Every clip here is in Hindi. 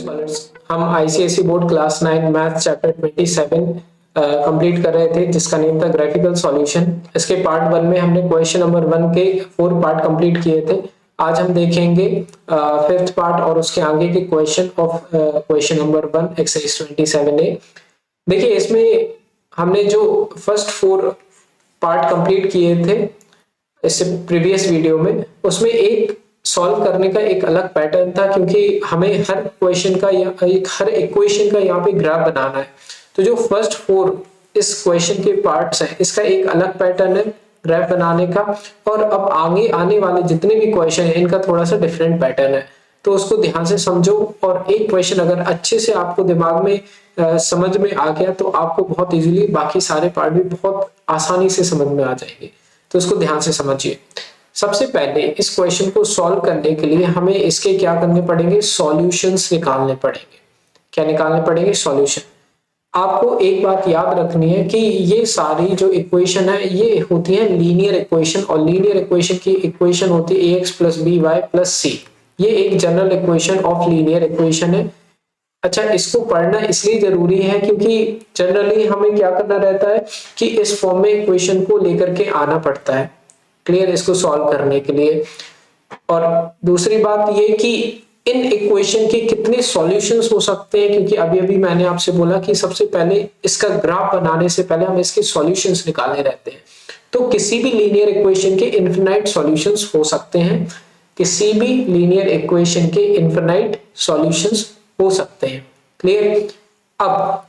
स्कॉलर्स, हम ICSE board class 9 math chapter 27 complete कर रहे थे जिसका नेम था ग्राफिकल सॉल्यूशन। इसके पार्ट 1 में हमने क्वेश्चन नंबर 1 के 4 पार्ट कंप्लीट किए थे। आज हम देखेंगे 5th पार्ट और उसके आगे के question of question number 1 exercise 27A। देखिए इसमें हमने जो फर्स्ट 4 पार्ट कंप्लीट किए थे इससे प्रीवियस वीडियो में, उसमें एक सॉल्व करने का एक अलग पैटर्न था क्योंकि हमें हर क्वेश्चन का या हर इक्वेशन का यहाँ पे ग्राफ बनाना है। तो जो फर्स्ट 4 इस क्वेश्चन के पार्ट्स हैं इसका एक अलग पैटर्न है ग्राफ बनाने का, और अब आगे आने वाले जितने भी क्वेश्चन हैं इनका थोड़ा सा डिफरेंट पैटर्न है। तो उसको ध्यान से समझो, और एक क्वेश्चन अगर अच्छे से आपको दिमाग में समझ में आ गया तो आपको बहुत इजीली बाकी सारे पार्ट भी बहुत आसानी से समझ में आ जाएंगे। तो इसको ध्यान से समझिए। सबसे पहले इस क्वेश्चन को सॉल्व करने के लिए हमें इसके क्या करने पड़ेंगे, सॉल्यूशंस निकालने पड़ेंगे। क्या निकालने पड़ेंगे? सॉल्यूशन। आपको एक बात याद रखनी है कि ये सारी जो इक्वेशन है ये होती है लीनियर इक्वेशन, और लीनियर इक्वेशन की इक्वेशन होती है ax + by + c। ये एक general equation of linear equation है। अच्छा, इसको पढ़ना इसलिए जरूरी है क्योंकि जनरली हमें क्या करना रहता है कि इस फॉर्म में इक्वेशन को लेकर के आना पड़ता है, क्लियर, इसको सॉल्व करने के लिए। और दूसरी बात ये कि इन इक्वेशन के कितने सॉल्यूशंस हो सकते हैं, क्योंकि अभी अभी मैंने आपसे बोला कि सबसे पहले इसका ग्राफ बनाने से पहले हम इसके सॉल्यूशंस निकालने रहते हैं। तो किसी भी लीनियर इक्वेशन के इनफिनाइट सॉल्यूशंस हो सकते हैं, किसी भी लीनियर इक्वेशन के इनफिनाइट सॉल्यूशंस हो सकते हैं, क्लियर। अब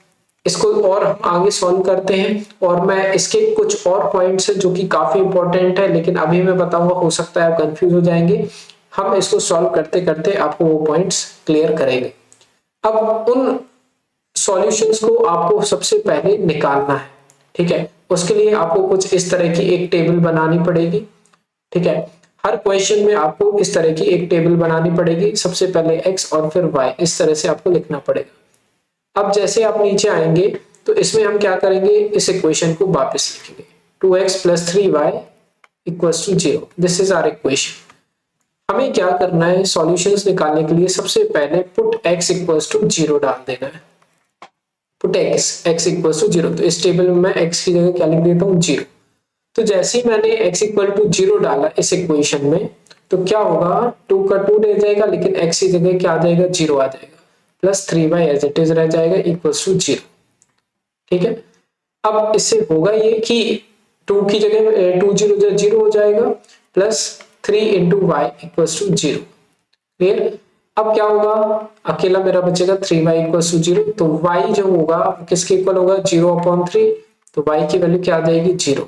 इसको और हम आगे सॉल्व करते हैं, और मैं इसके कुछ और पॉइंट्स हैं जो कि काफी इंपॉर्टेंट है, लेकिन अभी मैं बताऊंगा, हो सकता है आप कंफ्यूज हो जाएंगे। हम इसको सॉल्व करते करते आपको वो पॉइंट्स क्लियर करेंगे। अब उन सॉल्यूशंस को आपको सबसे पहले निकालना है, ठीक है। उसके लिए आपको कुछ इस तरह की एक टेबल बनानी पड़ेगी, ठीक है। हर क्वेश्चन में आपको इस तरह की एक टेबल बनानी पड़ेगी। सबसे पहले x और फिर y, इस तरह से आपको लिखना पड़ेगा। अब जैसे आप नीचे आएंगे तो इसमें हम क्या करेंगे, इस इक्वेशन को वापस लिखेंगे 2x + 3y = 0। This is our equation. हमें क्या करना है, सॉल्यूशंस निकालने के लिए सबसे पहले पुट x = 0 डाल देना है। Put x = 0। तो इस टेबल में मैं x की जगह क्या लिख देता हूँ, 0। तो जैसे ही मैंने x = 0 डाला इस इक्वेशन में, तो क्या होगा, 2 का 2 रह जाएगा, लेकिन x की जगह क्या आ जाएगा, 0 आ जाएगा, plus 3y as it is रह जाएगा = 0, ठीक है। अब इससे होगा ये कि 2 की जगह 2 0 0 हो जाएगा, प्लस 3 × y = 0, क्लियर। अब क्या होगा, अकेला मेरा बचेगा 3y = 0। तो y जो होगा किसके इक्वल होगा, 0/3। तो y की वैल्यू क्या आ जाएगी, 0।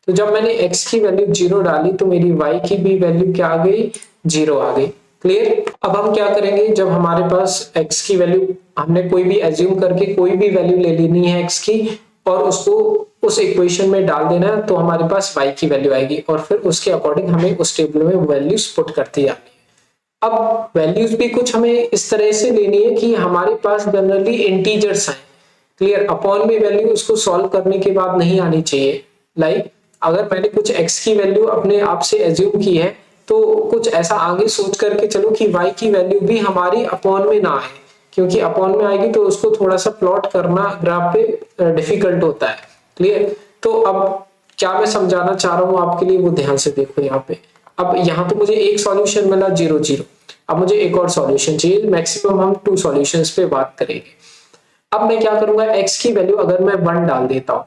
तो जब मैंने x की वैल्यू 0 डाली तो मेरी y की भी वैल्यू क्या आ गई, 0 आ गई, क्लियर। अब हम क्या करेंगे, जब हमारे पास x की वैल्यू, हमने कोई भी एज्यूम करके कोई भी वैल्यू ले लेनी है x की, और उसको उस इक्वेशन में डाल देना है, तो हमारे पास y की वैल्यू आएगी, और फिर उसके अकॉर्डिंग हमें उस टेबल में वैल्यूज पुट करती जानी है। अब वैल्यूज भी कुछ हमें इस तरह से लेनी है कि हमारे पास जनरली इंटीजर्स हैं, क्लियर। अपॉन में वैल्यू उसको सॉल्व करने के बाद नहीं आनी चाहिए। लाइक अगर मैंने कुछ x की वैल्यू अपने आप से एज्यूम की है, तो कुछ ऐसा आगे सोच करके चलो कि y की वैल्यू भी हमारी अपॉन में ना आए, क्योंकि अपॉन में आएगी तो उसको थोड़ा सा प्लॉट करना ग्राफ पे डिफिकल्ट होता है, क्लियर। तो अब क्या मैं समझाना चाह रहा हूँ आपके लिए, वो ध्यान से देखो यहाँ पे। अब यहाँ तो मुझे एक सॉल्यूशन मिला 0 0, अब मुझे एक और सॉल्यूशन चाहिए। मैक्सिमम हम 2 सॉल्यूशंस पे बात करेंगे। अब मैं क्या करूंगा, x की वैल्यू अगर मैं 1 डाल देता हूँ,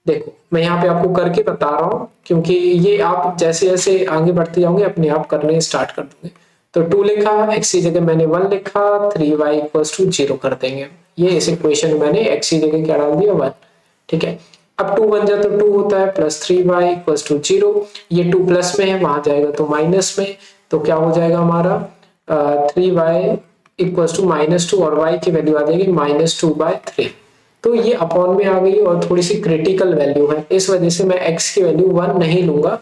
देखो मैं यहाँ पे आपको करके बता रहा हूँ, क्योंकि ये आप जैसे जैसे आगे बढ़ते जाओगे अपने आप करने स्टार्ट कर दोगे। तो 2 लिखा, x की जगह मैंने 1 लिखा, 3y = 0 कर देंगे। ये इस इक्वेशन मैंने x की जगह क्या डाल दिया, 1, ठीक है। अब 2 बन जाए तो 2 होता है, प्लस 3y = 0। ये 2 प्लस में है, वहां जाएगा तो माइनस में, तो क्या हो जाएगा हमारा 3y = -2, और y की वैल्यू आ जाएगी -2/3। तो ये अपॉन में आ गई और थोड़ी सी क्रिटिकल वैल्यू है, इस वजह से मैं x की वैल्यू 1 नहीं लूंगा।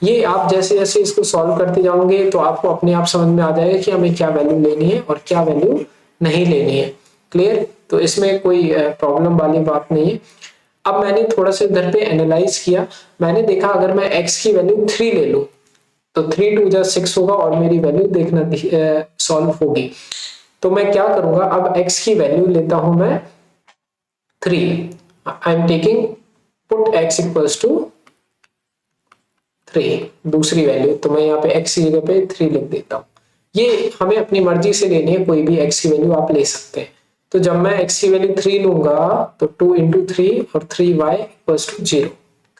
ये आप जैसे जैसे इसको सॉल्व करते जाओगे तो आपको अपने आप समझ में आ जाएगा कि हमें क्या वैल्यू लेनी है और क्या वैल्यू नहीं लेनी है, क्लियर। तो इसमें कोई प्रॉब्लम वाली बात नहीं है। अब मैंने थोड़ा सा इधर पे एनालाइज किया, मैंने देखा अगर मैं x की वैल्यू 3 ले लूं तो 3 × 2 = 6 होगा, और मेरी वैल्यू देखना सॉल्व होगी। तो मैं क्या करूंगा, अब x की वैल्यू लेता हूं मैं 3, I am taking put x equals to 3, दूसरी वैल्यू, तो मैं यहाँ पे x की जगह पे 3 लिख देता हूँ। ये हमें अपनी मर्जी से लेनी है, कोई भी x की वैल्यू आप ले सकते हैं। तो जब मैं x की वैल्यू 3 लूंगा तो 2 इंटू 3 और 3y इक्वल्स टू 0,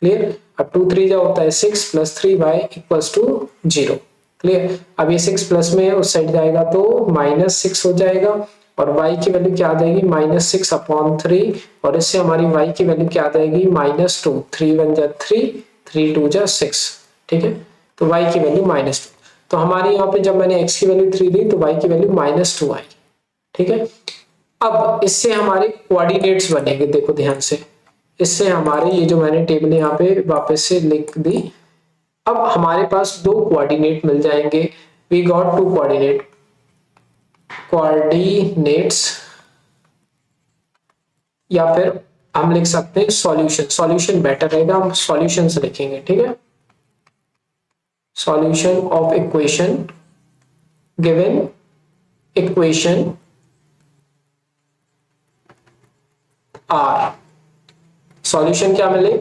क्लियर। अब 2 3 जो होता है 6 plus 3y equals to 0, clear. अब ये 6 प्लस में उस साइड जाएगा तो -6 हो जाएगा, और y की वैल्यू क्या आ जाएगी -6 अपॉन 3, और इससे हमारी y की वैल्यू क्या आ जाएगी -2, 3 1 जा 3, 3 2 जा 6, ठीक है। तो y की वैल्यू -2, तो हमारी यहाँ पे जब मैंने x की वैल्यू 3 ली तो y की वैल्यू -2 आई, ठीक है। अब इससे हमारे कोऑर्डिनेट्स बनेंगे, देखो ध्यान से, इससे हमारे ये जो मैंने टेबल यहाँ पे वापस से लिख दी, अब हमारे पास दो कोऑर्डिनेट मिल जाएंगे। वी गॉट टू कोऑर्डिनेट्स, या फिर हम लिख सकते हैं सॉल्यूशन, सॉल्यूशन बेटर रहेगा, हम सॉल्यूशन से लिखेंगे, ठीक है। Solution of equation, given equation are. Solution क्या मिले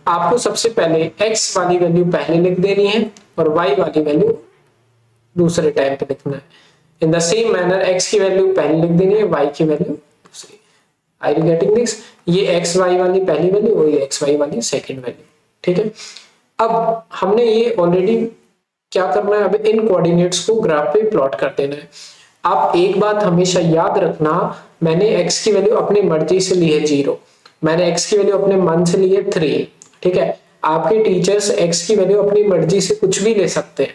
आपको, सबसे पहले x वाली वैल्यू पहले लिख देनी है और y वाली वैल्यू दूसरे टाइम पे लिखना है। In the same manner x की वैल्यू पहले लिख देनी है, y की वैल्यू दूसरी। Are you getting this? ये x y वाली पहली वैल्यू और ये x y वाली सेकंड वैल्यू, ठीक है। अब हमने ये ऑलरेडी क्या करना है, अब इन कोऑर्डिनेट्स को ग्राफ पे प्लॉट कर देना है। आप एक बात हमेशा याद रखना, मैंने x की वैल्यू अपनी मर्जी से ली है 0, मैंने x की वैल्यू अपने मन से ली है 3, ठीक है। आपके टीचर्स x की वैल्यू अपनी मर्जी से कुछ भी ले सकते हैं,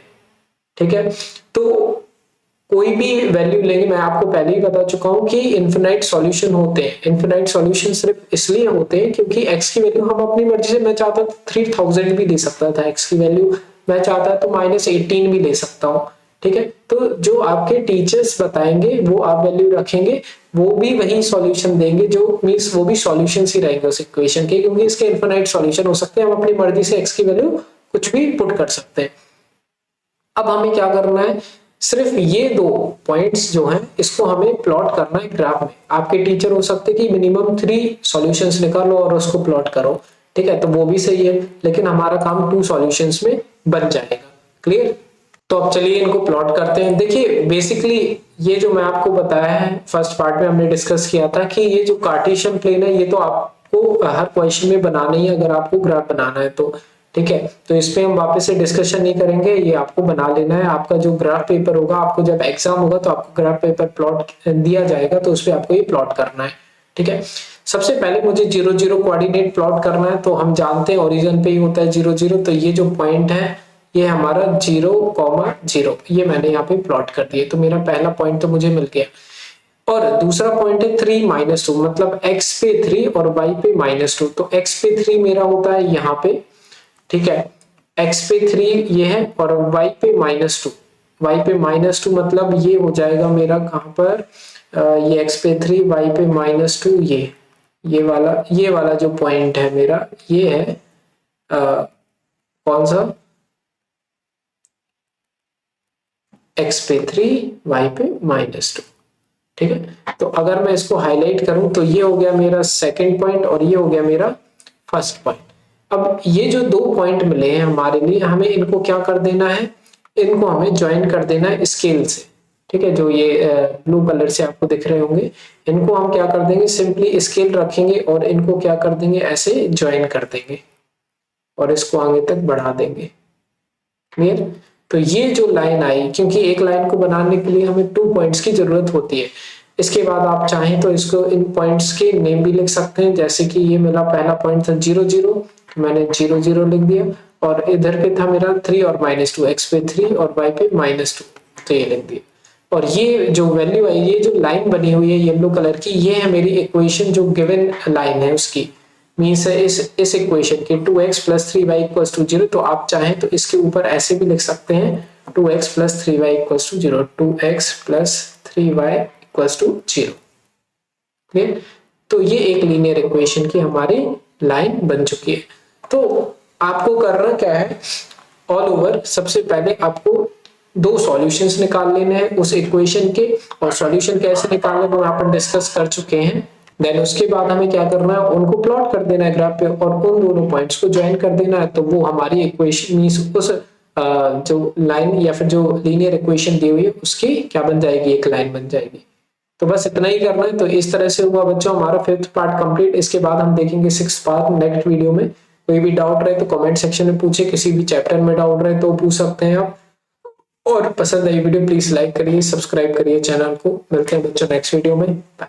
ठीक है। तो कोई भी वैल्यू लेंगे, मैं आपको पहले ही बता चुका हूं कि इनफिनाइट सॉल्यूशन होते हैं। इनफिनाइट सॉल्यूशन सिर्फ इसलिए होते हैं क्योंकि x की वैल्यू हम अपनी मर्जी से, मैं चाहता तो 3000 भी ले सकता था x की वैल्यू, मैं चाहता तो -18 भी ले सकता हूँ, ठीक है। तो जो आपके टीचर्स बताएंगे वो आप वैल्यू रखेंगे, वो भी वही सॉल्यूशन देंगे, जो मींस वो भी सॉल्यूशंस ही रहेंगे उस इक्वेशन के, क्योंकि इसके इनफिनाइट सॉल्यूशन हो सकते हैं, हम अपनी मर्जी से x की वैल्यू कुछ भी पुट कर सकते हैं। अब हमें क्या करना है, सिर्फ ये दो पॉइंट्स जो हैं इसको हमें प्लॉट करना है ग्राफ में। आपके टीचर हो सकते कि मिनिमम 3 सॉल्यूशंस निकालो और उसको प्लॉट करो, ठीक है, तो वो भी सही है, लेकिन हमारा काम 2 सॉल्यूशंस में बन जाएगा, क्लियर। तो अब चलिए इनको प्लॉट करते हैं। देखिए बेसिकली ये जो मैं आपको बताया है, फर्स्ट पार्ट में हमने डिस्कस किया था कि ये जो कार्टेशियन प्लेन है ये तो आपको हर क्वेश्चन में बनाना ही है अगर आपको ग्राफ बनाना है तो, ठीक है। तो इस पे हम वापस से डिस्कशन नहीं करेंगे, ये आपको बना लेना है। आपका जो ग्राफ पेपर होगा, आपको जब एग्जाम होगा तो आपको ग्राफ पेपर प्लॉट दिया जाएगा, तो उस पर आपको ये प्लॉट करना है, ठीक है। सबसे पहले मुझे 0 0 कोऑर्डिनेट प्लॉट करना है, तो हम जानते हैं ओरिजिन पे ही होता है 0 0, तो ये जो पॉइंट है ये हमारा 0, 0, ये मैंने यहाँ पे प्लॉट कर दिया, तो मेरा पहला पॉइंट तो मुझे मिल गया। और दूसरा पॉइंट है 3 -2, मतलब x पे 3 और y पे -2, तो x पे 3 मेरा होता है यहाँ पे, ठीक है, x पे 3 ये है, और y पे -2, y पे -2 मतलब ये हो जाएगा मेरा कहाँ पर, ये x पे 3 y पे -2, ये वाला जो पॉइंट है मेरा ये है कौन सा, x पे 3 y पे -2, ठीक है। तो अगर मैं इसको हाईलाइट करूं तो ये हो गया मेरा सेकंड पॉइंट और ये हो गया मेरा फर्स्ट पॉइंट। अब ये जो दो पॉइंट मिले हैं हमारे लिए, हमें इनको क्या कर देना है, इनको हमें ज्वाइन कर देना है स्केल से, ठीक है। जो ये ब्लू कलर से आपको दिख रहे होंगे, इनको हम क्या कर देंगे, सिंपली स्केल रखेंगे और इनको क्या कर देंगे, ऐसे ज्वाइन कर देंगे और इसको आगे तक बढ़ा देंगे, क्लियर। तो ये जो लाइन आई, क्योंकि एक लाइन को बनाने के लिए हमें 2 पॉइंट्स की जरूरत होती है। इसके बाद आप चाहें तो इसको इन पॉइंट्स के नेम भी लिख सकते हैं, जैसे कि ये मेरा पहला पॉइंट था 0 0, मैंने 0 0 लिख दिया, और इधर पे था मेरा 3 और -2, x पे 3 और y पे -2, तो ये लिख दिया। और ये जो वैल्यू है, ये जो लाइन बनी हुई है येलो कलर की, ये है मेरी इक्वेशन जो गिवन लाइन है उसकी, मीन्स इस इक्वेशन के 2x + 3y = 0। तो आप चाहें तो इसके ऊपर ऐसे भी लिख सकते हैं 2x + 3y = 0, 2x + 3y = 0, clear. तो ये एक लीनियर इक्वेशन की हमारी लाइन बन चुकी है। तो आपको करना क्या है, ऑल ओवर सबसे पहले आपको दो सॉल्यूशंस निकाल लेने हैं उस इक्वेशन के, और सॉल्यूशन कैसे निकालने वो यहाँ पर डिस्कस कर चुके हैं। देन उसके बाद हमें क्या करना है, उनको प्लॉट कर देना है ग्राफ पे और उन दोनों पॉइंट्स को ज्वाइन कर देना है, तो वो हमारी इक्वेशन मींस उस जो लाइन या फिर जो लीनियर इक्वेशन दी हुई है उसकी क्या बन जाएगी, एक लाइन बन जाएगी। तो बस इतना ही करना है। तो इस तरह से हुआ बच्चों हमारा 5th पार्ट कंप्लीट। इसके बाद हम देखेंगे 6th पार्ट नेक्स्ट वीडियो में। कोई भी डाउट रहे तो कमेंट सेक्शन में पूछे, किसी भी चैप्टर में डाउट रहे तो पूछ सकते हैं आप। और पसंद आई वीडियो प्लीज लाइक करिए, सब्सक्राइब करिए चैनल को। मिलते हैं बच्चों नेक्स्ट वीडियो में, बाय।